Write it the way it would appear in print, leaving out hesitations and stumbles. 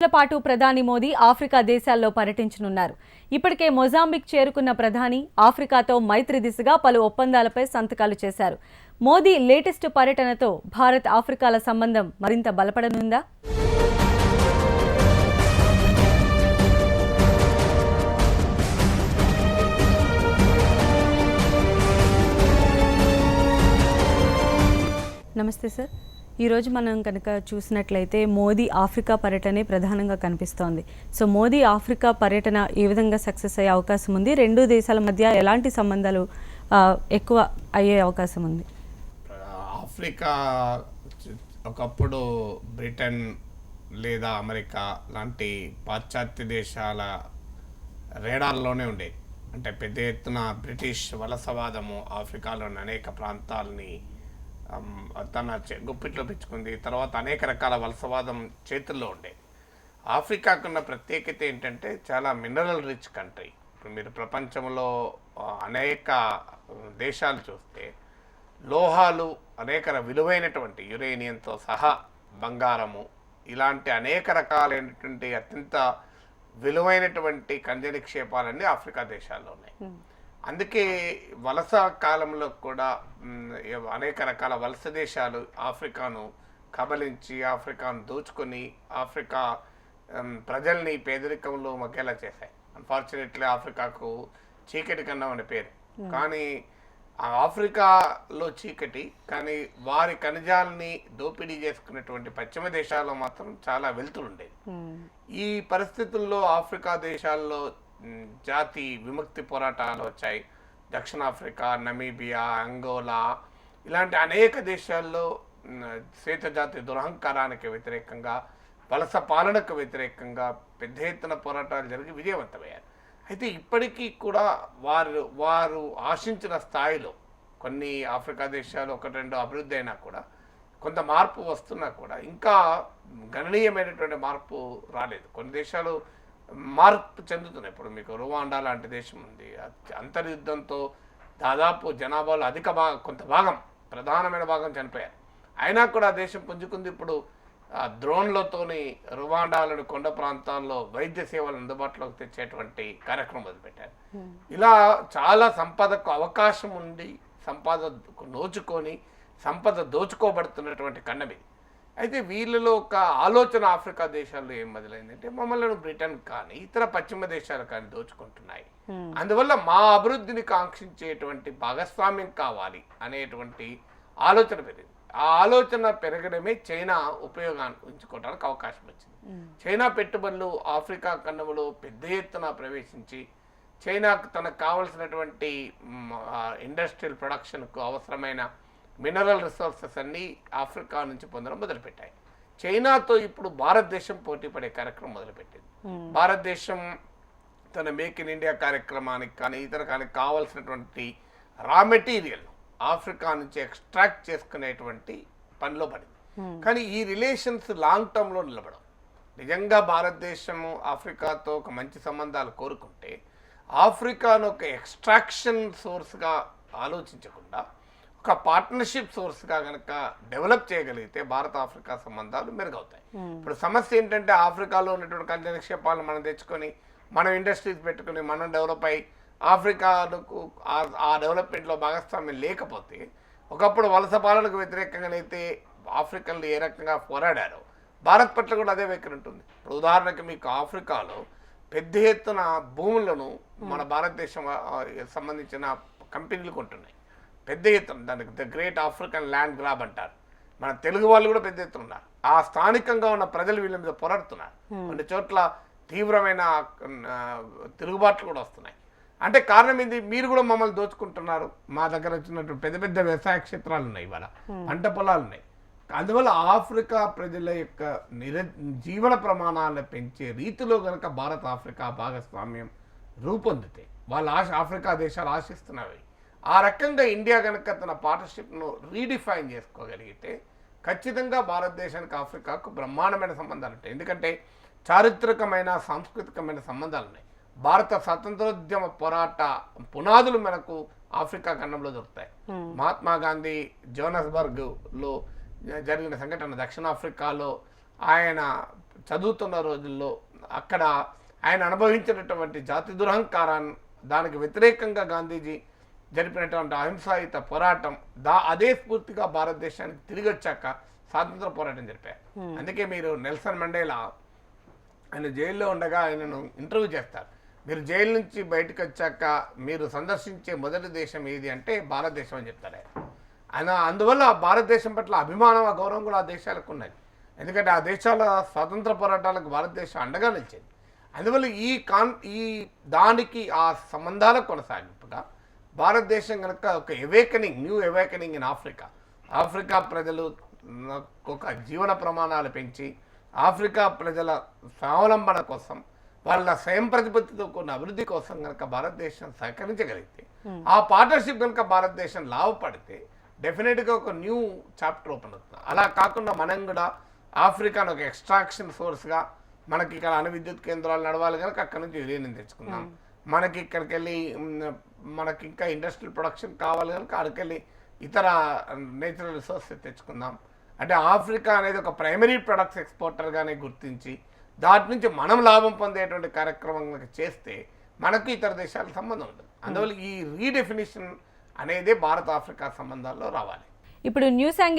రోజుల పాటు ప్రధాని మోదీ ఆఫ్రికా దేశాల్లో పర్యటించనున్నారు. ఇప్పటికే మొజాంబిక్ చేరుకున్న ప్రధాని ఆఫ్రికాతో మైత్రి దిశగా పలు ఒప్పందాలపై సంతకాలు చేశారు. మోదీ లేటెస్ట్ పర్యటనతో భారత్ ఆఫ్రికాల సంబంధం మరింత బలపడనుందా? నమస్తే సార్. ఈరోజు మనం కనుక చూసినట్లయితే మోదీ ఆఫ్రికా పర్యటనే ప్రధానంగా కనిపిస్తోంది. సో మోదీ ఆఫ్రికా పర్యటన ఏ విధంగా సక్సెస్ అయ్యే అవకాశం ఉంది? రెండు దేశాల మధ్య ఎలాంటి సంబంధాలు ఎక్కువ అయ్యే అవకాశం ఉంది? ఆఫ్రికా ఒకప్పుడు బ్రిటన్ లేదా అమెరికా లాంటి పాశ్చాత్య దేశాల రేడార్లోనే ఉండేది. అంటే పెద్ద ఎత్తున బ్రిటిష్ వలసవాదము ఆఫ్రికాలోని అనేక ప్రాంతాలని తన గుప్పిట్లో పెంచుకుంది. తర్వాత అనేక రకాల వలసవాదం చేతుల్లో ఉండేది. ఆఫ్రికాకున్న ప్రత్యేకత ఏంటంటే చాలా మినరల్ రిచ్ కంట్రీ. ఇప్పుడు మీరు ప్రపంచంలో అనేక దేశాలు చూస్తే లోహాలు అనేక విలువైనటువంటి యురేనియంతో సహా బంగారము ఇలాంటి అనేక రకాలైనటువంటి అత్యంత విలువైనటువంటి ఖనిజ నిక్షేపాలన్నీ ఆఫ్రికా దేశాల్లో ఉన్నాయి. అందుకే వలస కాలంలో కూడా అనేక రకాల వలస దేశాలు ఆఫ్రికాను కబలించి ఆఫ్రికాను దోచుకొని ఆఫ్రికా ప్రజల్ని పేదరికంలో మగ్గేలా చేశాయి. అన్ఫార్చునేట్లీ ఆఫ్రికాకు చీకటి కన్నం అనే పేరు. కానీ ఆ ఆఫ్రికాలో చీకటి, కానీ వారి ఖనిజాలని దోపిడీ చేసుకునేటువంటి పశ్చిమ దేశాల్లో మాత్రం చాలా వెలుతురుండేది. ఈ పరిస్థితుల్లో ఆఫ్రికా దేశాల్లో జాతి విముక్తి పోరాటాలు వచ్చాయి. దక్షిణాఫ్రికా, నమీబియా, అంగోలా ఇలాంటి అనేక దేశాల్లో శ్వేత జాతి దురహంకారానికి వ్యతిరేకంగా వలస పాలనకు వ్యతిరేకంగా పెద్ద ఎత్తున పోరాటాలు జరిగి విజయవంతమయ్యారు. అయితే ఇప్పటికీ కూడా వారు ఆశించిన స్థాయిలో కొన్ని ఆఫ్రికా దేశాలు ఒకటి రెండు అభివృద్ధి అయినా కూడా కొంత మార్పు వస్తున్నా కూడా ఇంకా గణనీయమైనటువంటి మార్పు రాలేదు. కొన్ని దేశాలు మార్పు చెందుతున్నాయి. ఇప్పుడు మీకు రువాండా లాంటి దేశం ఉంది. అంతర్యుద్ధంతో దాదాపు జనాభాలో కొంత భాగం, ప్రధానమైన భాగం చనిపోయారు. అయినా కూడా ఆ దేశం పుంజుకుంది. ఇప్పుడు డ్రోన్లతోని రువాండాలను కొండ ప్రాంతాల్లో వైద్య సేవలు అందుబాటులోకి తెచ్చేటువంటి కార్యక్రమం మొదలుపెట్టారు. ఇలా చాలా సంపదకు అవకాశం ఉండి సంపద నోచుకొని సంపద దోచుకోబడుతున్నటువంటి కన్నమి. అయితే వీళ్ళలో ఒక ఆలోచన ఆఫ్రికా దేశాల్లో ఏం మొదలైందంటే మమ్మల్ని బ్రిటన్ కానీ ఇతర పశ్చిమ దేశాలు కానీ దోచుకుంటున్నాయి, అందువల్ల మా అభివృద్ధిని కాంక్షించేటువంటి భాగస్వామ్యం కావాలి అనేటువంటి ఆలోచన పెరిగింది. ఆ ఆలోచన పెరగడమే చైనా ఉపయోగాన్ని ఉంచుకోవడానికి అవకాశం వచ్చింది. చైనా పెట్టుబడులు ఆఫ్రికా ఖండంలో పెద్ద ఎత్తున ప్రవేశించి చైనాకు తనకు కావలసినటువంటి ఇండస్ట్రియల్ ప్రొడక్షన్కు అవసరమైన మినరల్ రిసోర్సెస్ అన్నీ ఆఫ్రికా నుంచి పొందడం మొదలుపెట్టాయి. చైనాతో ఇప్పుడు భారతదేశం పోటీ పడే కార్యక్రమం మొదలుపెట్టింది. భారతదేశం తన మేక్ ఇన్ ఇండియా కార్యక్రమానికి కానీ ఇతర కానీ కావాల్సినటువంటి రా మెటీరియల్ ఆఫ్రికా నుంచి ఎక్స్ట్రాక్ట్ చేసుకునేటువంటి పనిలో పడింది. కానీ ఈ రిలేషన్స్ లాంగ్ టర్మ్లో నిలబడం. నిజంగా భారతదేశము ఆఫ్రికాతో ఒక మంచి సంబంధాలు కోరుకుంటే ఆఫ్రికాను ఒక ఎక్స్ట్రాక్షన్ సోర్స్గా ఆలోచించకుండా ఒక పార్ట్నర్షిప్ సోర్స్గా కనుక డెవలప్ చేయగలిగితే భారత ఆఫ్రికా సంబంధాలు మెరుగవుతాయి. ఇప్పుడు సమస్య ఏంటంటే ఆఫ్రికాలో ఉన్నటువంటి ఖనిజ నిక్షేపాలను మనం తెచ్చుకొని మనం ఇండస్ట్రీస్ పెట్టుకుని మనం డెవలప్ అయ్యి ఆఫ్రికాకు ఆ డెవలప్మెంట్లో భాగస్వామ్యం లేకపోతే ఒకప్పుడు వలస పాలనకు వ్యతిరేకంగానైతే ఆఫ్రికన్లు ఏ రకంగా పోరాడారో భారత్ పట్ల కూడా అదే వైఖరి ఉంటుంది. ఇప్పుడు ఉదాహరణకి మీకు ఆఫ్రికాలో పెద్ద ఎత్తున భూములను మన భారతదేశం సంబంధించిన కంపెనీలు కొంటున్నాయి. పెద్ద ఎత్తున దానికి the great African land grab అంటారు. మన తెలుగు వాళ్ళు కూడా పెద్ద ఎత్తున ఉన్నారు. ఆ స్థానికంగా ఉన్న ప్రజలు వీళ్ళ మీద పోరాడుతున్నారు. కొన్ని చోట్ల తీవ్రమైన తిరుగుబాట్లు కూడా వస్తున్నాయి. అంటే కారణం ఏంది? మీరు కూడా మమ్మల్ని దోచుకుంటున్నారు. మా దగ్గర వచ్చినట్టు పెద్ద పెద్ద వ్యవసాయ క్షేత్రాలు ఉన్నాయి, ఇవాళ పంట పొలాలు ఉన్నాయి. అందువల్ల ఆఫ్రికా ప్రజల యొక్క జీవన ప్రమాణాలను పెంచే రీతిలో కనుక భారత ఆఫ్రికా భాగస్వామ్యం రూపొందితే వాళ్ళు ఆఫ్రికా దేశాలు ఆశిస్తున్నవి. ఆ రకంగా ఇండియా కనుక తన పార్ట్నర్షిప్ను రీడిఫైన్ చేసుకోగలిగితే ఖచ్చితంగా భారతదేశానికి ఆఫ్రికాకు బ్రహ్మాండమైన సంబంధాలు ఉంటాయి. ఎందుకంటే చారిత్రకమైన సాంస్కృతికమైన సంబంధాలు ఉన్నాయి. భారత స్వాతంత్రోద్యమ పోరాట పునాదులు మనకు ఆఫ్రికా ఖండంలో దొరుకుతాయి. మహాత్మా గాంధీ జోనస్బర్గ్లో జరిగిన సంఘటన, దక్షిణాఫ్రికాలో ఆయన చదువుతున్న రోజుల్లో అక్కడ ఆయన అనుభవించినటువంటి జాతి దురహంకారాన్ని, దానికి వ్యతిరేకంగా గాంధీజీ జరిపినటువంటి అహింసాయుత పోరాటం, అదే స్ఫూర్తిగా భారతదేశానికి తిరిగి వచ్చాక స్వాతంత్ర పోరాటం జరిపారు. అందుకే మీరు నెల్సన్ మండేలా ఆయన జైల్లో ఉండగా ఆయనను ఇంటర్వ్యూ చేస్తారు. మీరు జైలు నుంచి బయటకు వచ్చాక మీరు సందర్శించే మొదటి దేశం ఏది అంటే భారతదేశం అని చెప్తారు ఆయన. అందువల్ల భారతదేశం పట్ల అభిమానం, గౌరవం కూడా ఆ దేశాలకు ఉన్నది. ఎందుకంటే ఆ దేశాల స్వాతంత్ర పోరాటాలకు భారతదేశం అండగా నిలిచింది. అందువల్ల ఈ దానికి ఆ సంబంధాల కొనసాగింపుగా భారతదేశం కనుక ఒక న్యూ అవేకనింగ్ ఇన్ ఆఫ్రికా ప్రజలు ఒక జీవన ప్రమాణాలు పెంచి ఆఫ్రికా ప్రజల స్వావలంబన కోసం, వాళ్ళ స్వయం ప్రతిపత్తితో కూడిన అభివృద్ధి కోసం కనుక భారతదేశం సహకరించగలిగితే, ఆ పార్ట్నర్షిప్ కనుక భారతదేశం లాభపడితే డెఫినెట్గా ఒక న్యూ చాప్టర్ ఓపెన్ అవుతుంది. అలా కాకుండా మనం కూడా ఆఫ్రికాను ఒక ఎక్స్ట్రాక్షన్ సోర్స్గా, మనకి ఇక్కడ అణు విద్యుత్ కేంద్రాలు నడవాలి కనుక అక్కడ నుంచి యురేనియం తెచ్చుకుందాం, మనకి ఇక్కడికి వెళ్ళి మనకి ఇంకా ఇండస్ట్రియల్ ప్రొడక్షన్ కావాలి కనుక అక్కడికి వెళ్ళి ఇతర నేచురల్ రిసోర్సెస్ తెచ్చుకుందాం. అంటే ఆఫ్రికా అనేది ఒక ప్రైమరీ ప్రొడక్ట్స్ ఎక్స్పోర్టర్గానే గుర్తించి దాటి నుంచి మనం లాభం పొందేటువంటి కార్యక్రమం చేస్తే మనకు ఇతర దేశాల సంబంధం ఉంటుంది. అందువల్ల ఈ రీడెఫినిషన్ అనేది భారత ఆఫ్రికా సంబంధాల్లో రావాలి. ఇప్పుడు న్యూస్ యాంగిల్